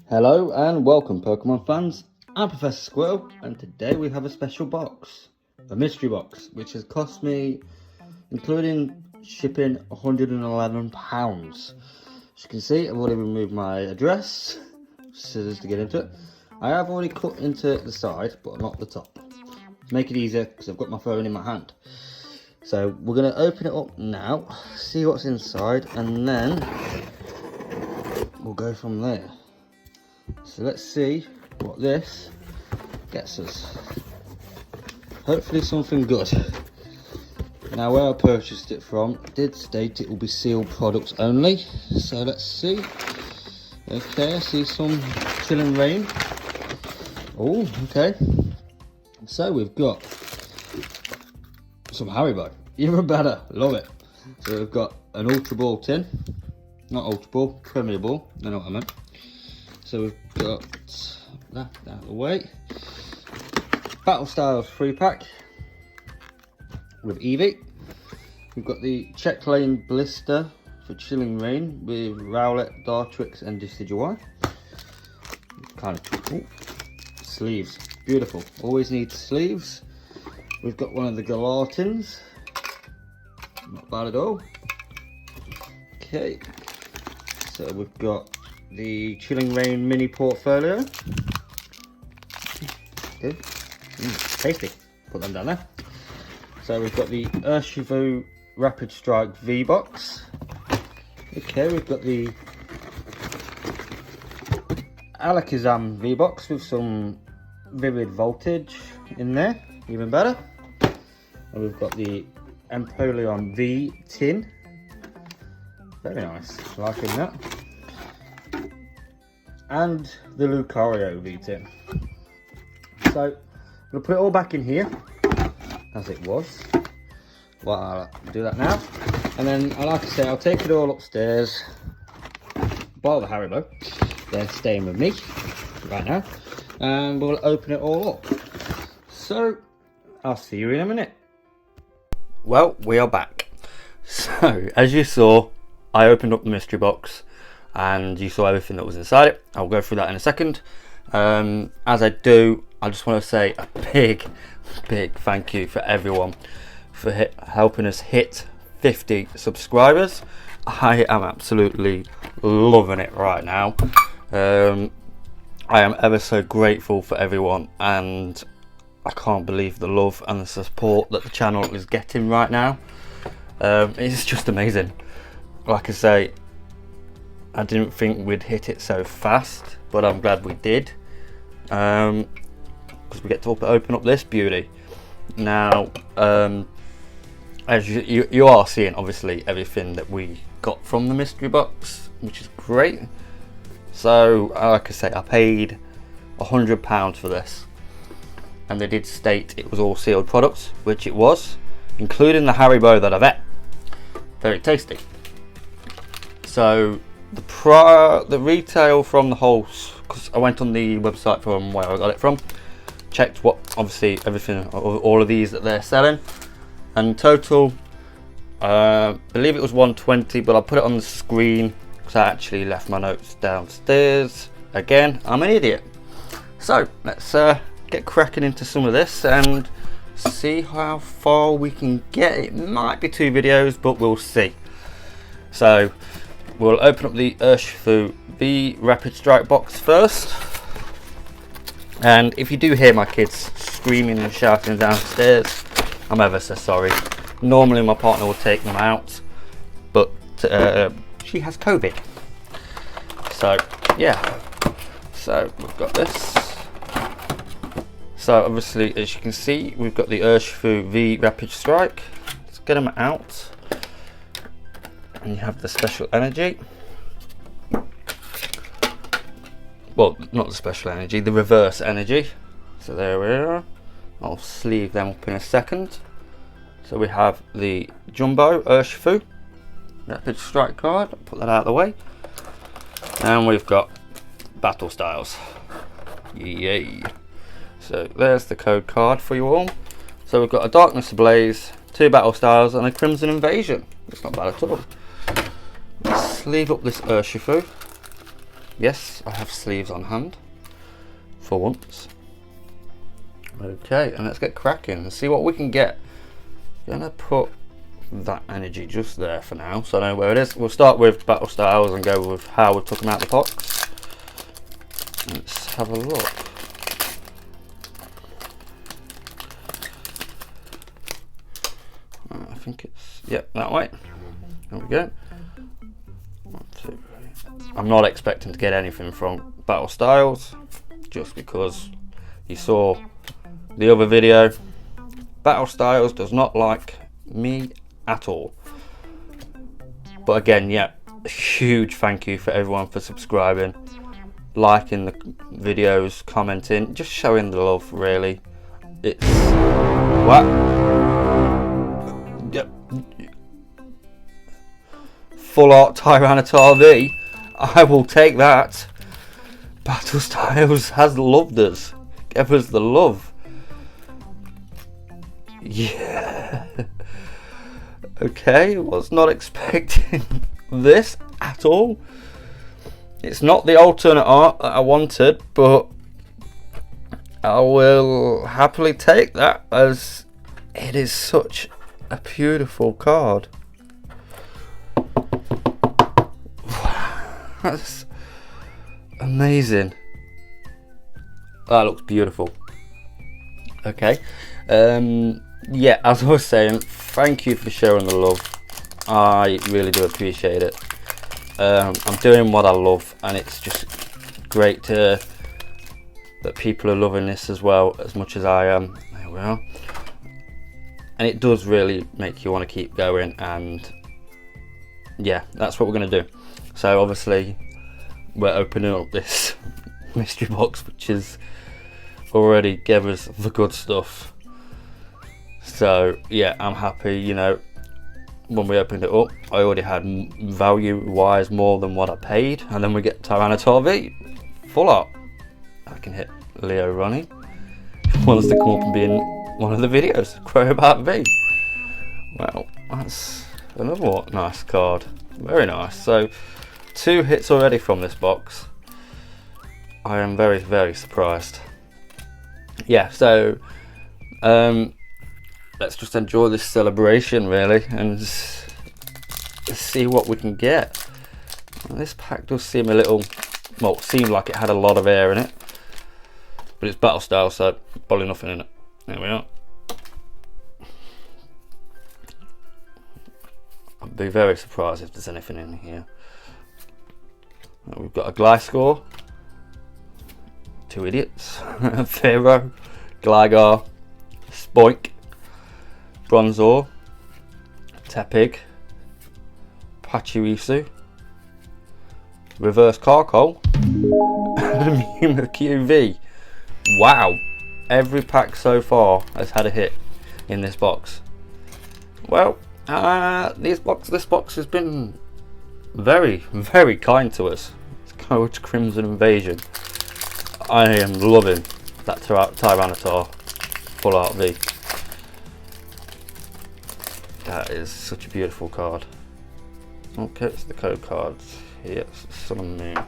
Hello and welcome Pokemon fans, I'm Professor Squirrel and today we have a special box, a mystery box, which has cost me, including shipping, £111. As you can see, I've already removed my address, scissors to get into it. I have already cut into the side but not the top, to make it easier because I've got my phone in my hand. So we're going to open it up now, see what's inside, and then we'll go from there. So let's see what this gets us. Hopefully something good. Now where I purchased it from did state it will be sealed products only. So let's see. Okay, I see some Chilling Reign. Oh, okay. So we've got some Haribo. Even better, love it. So we've got an Ultra Ball tin. Not Ultra Ball, Premier Ball, I know what I meant. So we've got that out of the way. Battle Styles 3-pack with Eevee. We've got the Check Lane Blister for Chilling Reign with Rowlet, Dartrix and Decidueye. Kind of cool. Sleeves, beautiful. Always need sleeves. We've got one of the Galartins. Not bad at all. Okay. So we've got the Chilling Reign mini portfolio. Good. Tasty. Put them down there. So we've got the Urshifu Rapid Strike V-Box. Okay, we've got the Alakazam V-Box with some Vivid Voltage in there. Even better. And we've got the Empoleon V tin. Very nice. Liking that. And the Lucario V-tin. So, I'm going to put it all back in here, as it was. Well, I'll do that now. And then, like I say, I'll take it all upstairs. Bar the Haribo. They're staying with me right now. And we'll open it all up. So, I'll see you in a minute. Well, we are back. So, as you saw, I opened up the mystery box. And you saw everything that was inside it. I'll go through that in a second. As I do, I just want to say a big thank you for everyone for helping us hit 50 subscribers. I am absolutely loving it right now. I am ever so grateful for everyone, and I can't believe the love and the support that the channel is getting right now. It's just amazing. Like I say, I didn't think we'd hit it so fast, but I'm glad we did, because we get to open up this beauty. Now, as you are seeing, obviously, everything that we got from the mystery box, which is great. So, like I say, I paid £100 for this, and they did state it was all sealed products, which it was, including the Haribo that I've ate. Very tasty. So, the retail from the whole, because I went on the website from where I got it from, checked what, obviously, everything, all of these that they're selling, and total, believe it was 120, but I put it on the screen because I actually left my notes downstairs. Again, I'm an idiot. So let's get cracking into some of this and see how far we can get. It might be 2 videos, but we'll see. So we'll open up the Urshifu V Rapid Strike box first. And if you do hear my kids screaming and shouting downstairs, I'm ever so sorry. Normally my partner will take them out, but she has COVID. So yeah, so we've got this. So obviously, as you can see, we've got the Urshifu V Rapid Strike. Let's get them out. And you have the special energy. Well, not the special energy, the reverse energy. So there we are. I'll sleeve them up in a second. So we have the Jumbo Urshifu Rapid Strike card. I'll put that out of the way. And we've got Battle Styles. Yay. So there's the code card for you all. So we've got a Darkness Ablaze, 2 Battle Styles, and a Crimson Invasion. It's not bad at all. Let's sleeve up this Urshifu. yes, I have sleeves on hand for once. Okay, and let's get cracking and see what we can get. I'm gonna put that energy just there for now, so I know where it is. We'll start with battle styles and go with how we took them out of the box. Let's have a look. I think it's, yep, that way. There we go. 1, 2, 3. I'm not expecting to get anything from battle styles, just because you saw the other video. Battle styles does not like me at all. But again, yeah, a huge thank you for everyone for subscribing, liking the videos, commenting, just showing the love, really. It's what? Yep. Full art Tyranitar V. I will take that. Battle Styles has loved us. Give us the love. Yeah. Okay, was not expecting this at all. It's not the alternate art that I wanted, but I will happily take that, as it is such a beautiful card. That's amazing. That looks beautiful. Okay. Yeah, as I was saying, thank you for showing the love. I really do appreciate it. I'm doing what I love, and it's just great to that people are loving this as well, as much as I am. There we are. And it does really make you want to keep going, and yeah, that's what we're going to do. So obviously we're opening up this mystery box, which is already gave us the good stuff. So yeah, I'm happy. You know, when we opened it up, I already had value wise more than what I paid, and then we get Tyranitar V full art. I can hit Leo Ronnie. Wants to come up and be in one of the videos. Crobat V. Well, that's another one. Nice card. Very nice. So 2 hits already from this box. I am very, very surprised. Yeah, so let's just enjoy this celebration, really, and just see what we can get. Well, this pack does seem a little, well, it seemed like it had a lot of air in it, but it's battle style, so probably nothing in it. There we are. I'd be very surprised if there's anything in here. We've got a Gliscor, 2 idiots, Pharaoh, Gligar, Spoink, Bronzor, Tepig, Pachirisu, Reverse Carkol, and Mimikyu V. Wow, every pack so far has had a hit in this box. Well, this box has been very, very kind to us. It's Code Crimson Invasion. I am loving that Tyranitar Full Art V. That is such a beautiful card. Okay, it's the code cards here. It's Sun and Moon. I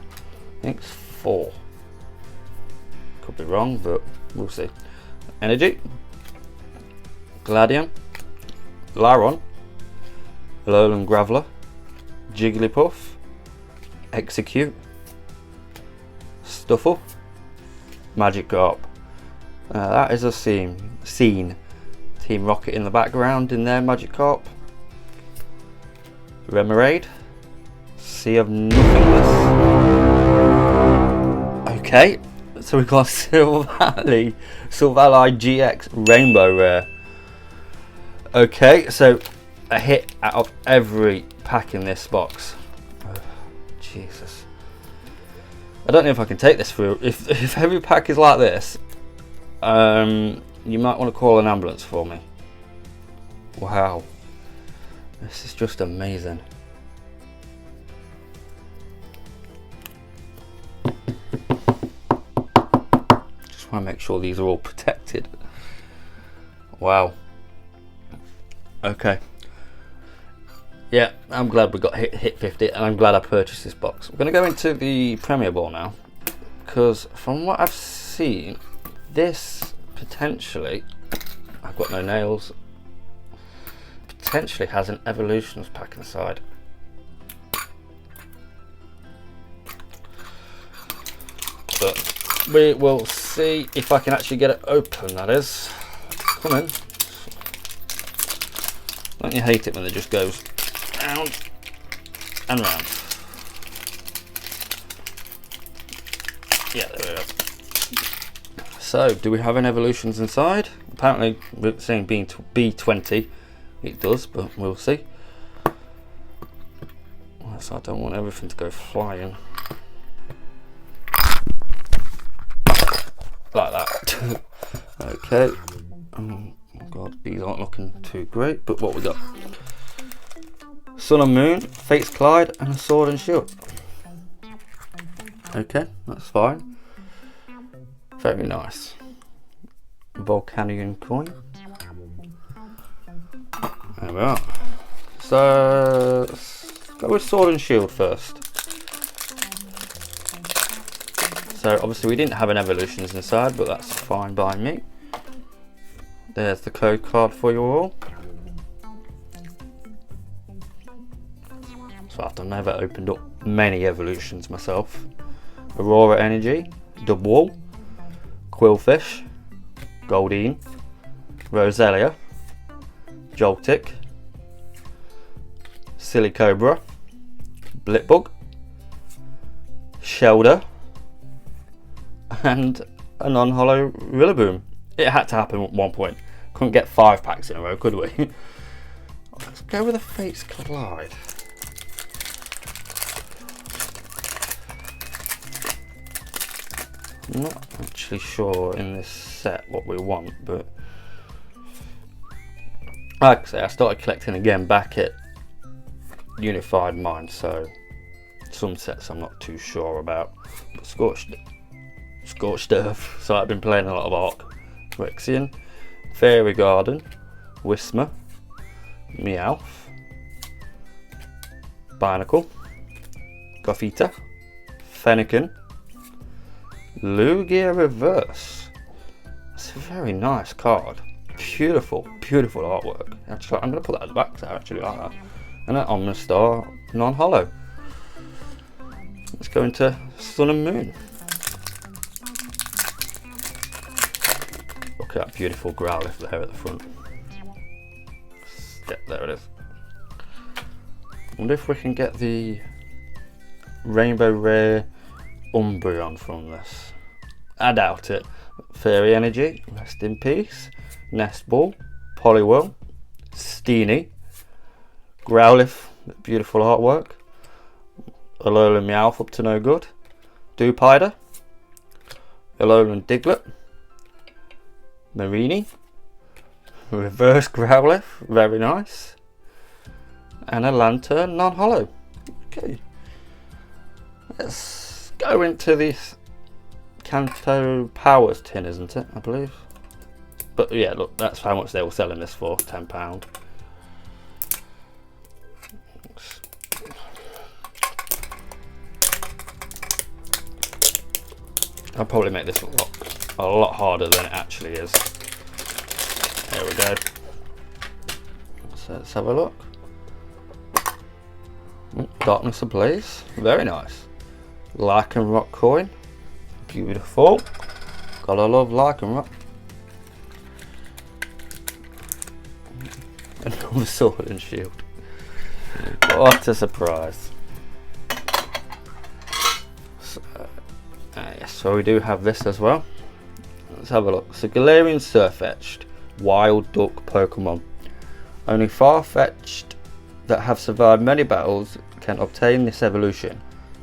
think it's 4. Could be wrong, but we'll see. Energy, Gladion, Laron, Alolan Graveler, Jigglypuff, Execute, Stuffle, Magikarp. That is a scene. Team Rocket in the background in there, Magikarp. Remoraid, Sea of Nothingness. Okay, so we've got Silvally GX Rainbow Rare. Okay, so a hit out of every pack in this box. Oh, Jesus. I don't know if I can take this through. If every pack is like this, you might want to call an ambulance for me. Wow. This is just amazing. Just want to make sure these are all protected. Wow. Okay. Yeah, I'm glad we got hit 50, and I'm glad I purchased this box. We're going to go into the Premier Ball now, because from what I've seen, this potentially, I've got no nails, potentially has an Evolutions pack inside. But we will see if I can actually get it open, that is. Come in. Don't you hate it when it just goes round and round? Yeah, there we go. So, do we have an Evolutions inside? Apparently, we're saying B20. It does, but we'll see. So I don't want everything to go flying. Like that. Okay. Oh god, these aren't looking too great, but what we got? Sun and Moon, Fates Collide, and a Sword and Shield. Okay, that's fine. Very nice. Volcanion coin. There we are. So let's go with Sword and Shield first. So obviously we didn't have an Evolutions inside, but that's fine by me. There's the code card for you all. So I've never opened up many Evolutions myself. Aurora Energy, Dubwool, Quillfish, Goldeen, Roselia, Joltik, Silicobra, Blipbug, Shelder, and a non-hollow Rillaboom. It had to happen at one point. Couldn't get 5 packs in a row, could we? Let's go with a Fates Collide. I'm not actually sure in this set what we want, but like I say, I started collecting again back at Unified Mind, so some sets I'm not too sure about. But Scorched Earth, so I've been playing a lot of Arc, Rexian, Fairy Garden, Whismur, Meowth, Barnacle, Gothita, Fennekin, Lugia Reverse. It's a very nice card. Beautiful, beautiful artwork. Actually, I'm going to put that at the back, so I actually like that. And an Omnistar non-hollow. Let's go into Sun and Moon. Look at that beautiful Growlithe there at the front. Yeah, there it is. Wonder if we can get the Rainbow Rare Umbreon from this. I doubt it. Fairy Energy, rest in peace. Nest Ball, Poliwhirl, Steenie, Growlithe, beautiful artwork. Alolan Meowth up to no good. Dewpider, Alolan Diglett, Marini, Reverse Growlithe, very nice. And a Lantern non-hollow. Okay. Let's go into this Kanto Powers tin, isn't it? I believe. But yeah, look, that's how much they were selling this for, £10. I'll probably make this look a lot harder than it actually is. There we go. So let's have a look. Darkness Ablaze, very nice. Lycanroc coin, beautiful. Gotta love Lycanroc. Another Sword and Shield. What a surprise. So we do have this as well. Let's have a look. So Galarian Surfetched, Wild Duck Pokemon. Only Farfetch'd that have survived many battles can obtain this evolution.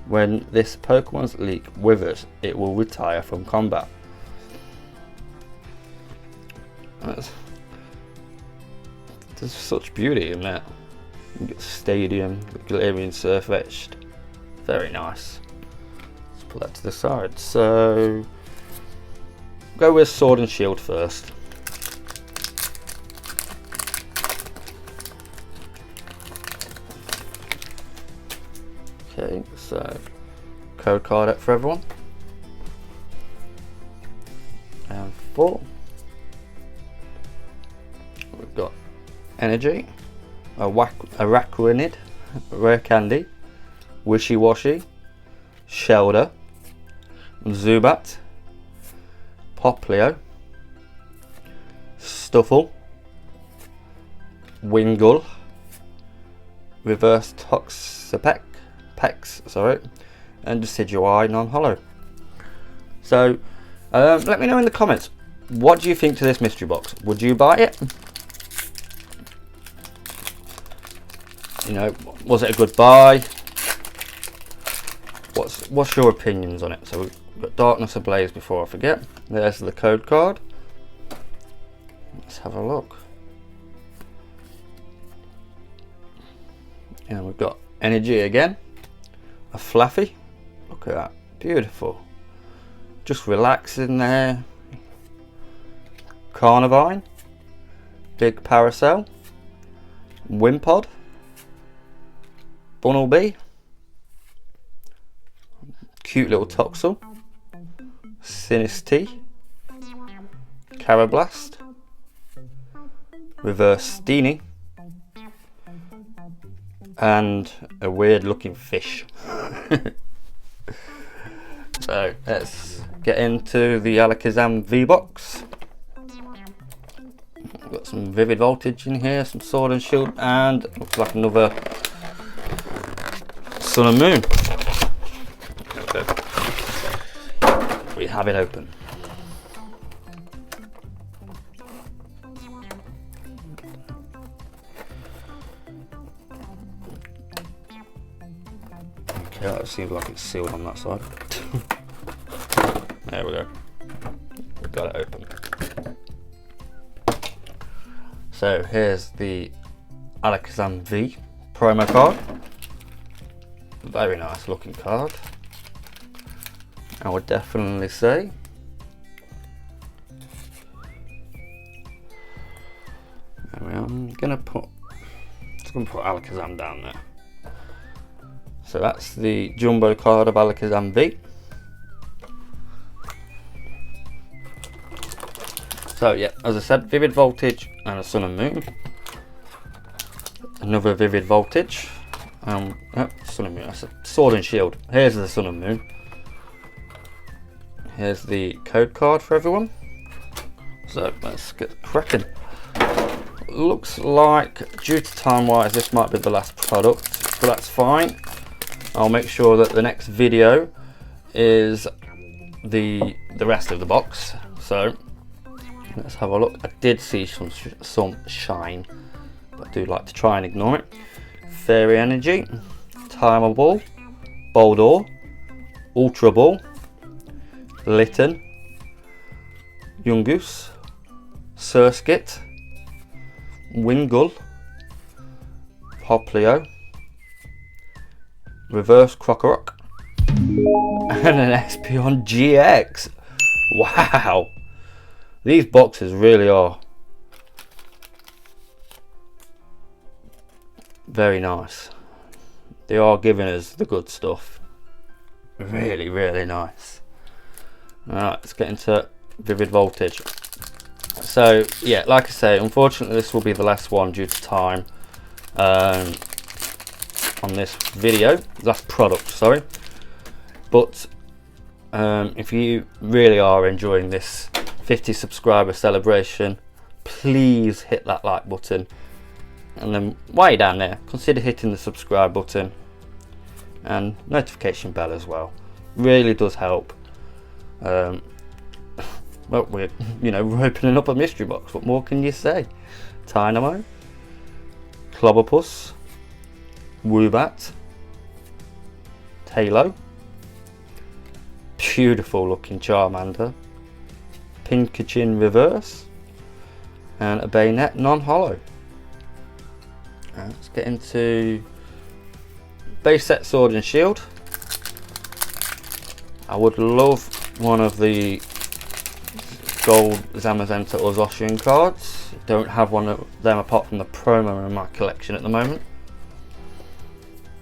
When this Pokemon's leak withers, it will retire from combat. There's such beauty in that. You get Stadium, Galarian Surfetched, very nice. Let's put that to the side. So go with Sword and Shield first. Okay, so code card up for everyone. And 4. We've got Energy, Araquanid, Rare Candy, Wishy Washy, Shelder, Zubat, Poplio, Stuffle, Wingull, Reverse Toxapex, sorry, and Decidueye non-hollow. So let me know in the comments, what do you think to this mystery box? Would you buy it? You know, was it a good buy? What's your opinions on it? So we've got Darkness Ablaze before I forget. There's the code card. Let's have a look. And we've got Energy again. A Fluffy. Look at that. Beautiful. Just relaxing there. Carnivine. Big Paracel. Wimpod. Bunnelby. Cute little Toxel. Sinistea. Carablast. Reverse Steenie. And a weird looking fish. So let's get into the Alakazam V-Box. Got some Vivid Voltage in here, some Sword and Shield, and looks like another Sun and Moon. We have it open. Okay, that seems like it's sealed on that side. There we go. We've got it open. So here's the Alakazam V promo card. Very nice looking card, I would definitely say. I'm gonna put Alakazam down there. So that's the jumbo card of Alakazam V. So yeah, as I said, Vivid Voltage and a Sun and Moon. Another Vivid Voltage. Sun and Moon, that's a Sword and Shield. Here's the Sun and Moon. Here's the code card for everyone. So let's get cracking. Looks like, due to time wise, this might be the last product, but that's fine. I'll make sure that the next video is the rest of the box. So let's have a look. I did see some shine, but I do like to try and ignore it. Fairy Energy, Timer Ball, Boldore, Ultra Ball, Litten, Yungoos, Surskit, Wingull, Poplio, Reverse Krokorok, and an Espeon GX. Wow, these boxes really are very nice. They are giving us the good stuff. Really, really nice. Alright, let's get into Vivid Voltage. So yeah, like I say, unfortunately this will be the last one due to time on this video, last product, sorry. But if you really are enjoying this 50 subscriber celebration, please hit that like button, and then while you're down there, consider hitting the subscribe button and notification bell as well. Really does help. Well, we're opening up a mystery box. What more can you say? Tynamo, Clobberpuss, Woobat, Tailo, beautiful looking Charmander, Pincushion Reverse, and a Bayonet non-hollow. Let's get into base set Sword and Shield. I would love one of the gold Zamazenta or Zacian cards. Don't have one of them apart from the promo in my collection at the moment.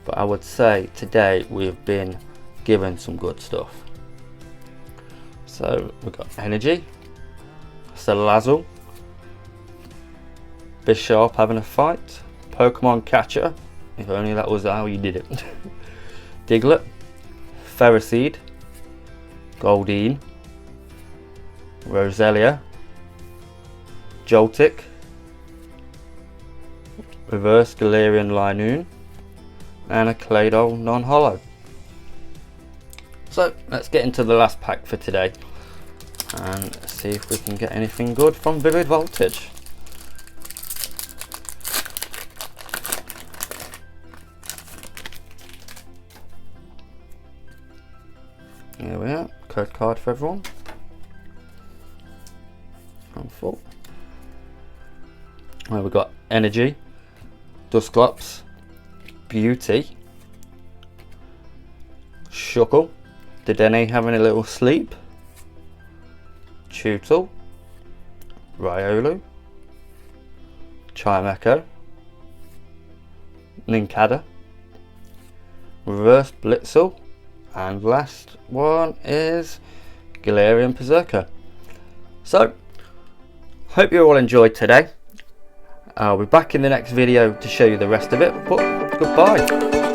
but I would say today we've been given some good stuff. So we've got Energy, Salazzle, Bisharp having a fight, Pokemon Catcher, if only that was how you did it, Diglett, Ferroseed, Goldeen, Roselia, Joltik, Reverse Galarian Linoon, and a Claydol non-holo. So let's get into the last pack for today and see if we can get anything good from Vivid Voltage. Here we are, code card for everyone. I'm full. Well, we've got Energy, Dusclops, Beauty, Shuckle, Dedenne having a little sleep, Tootle, Riolu, Chimecho, Nincada, Reverse Blitzel, and last one is Galarian Berserker. So, hope you all enjoyed today. I'll be back in the next video to show you the rest of it, but goodbye.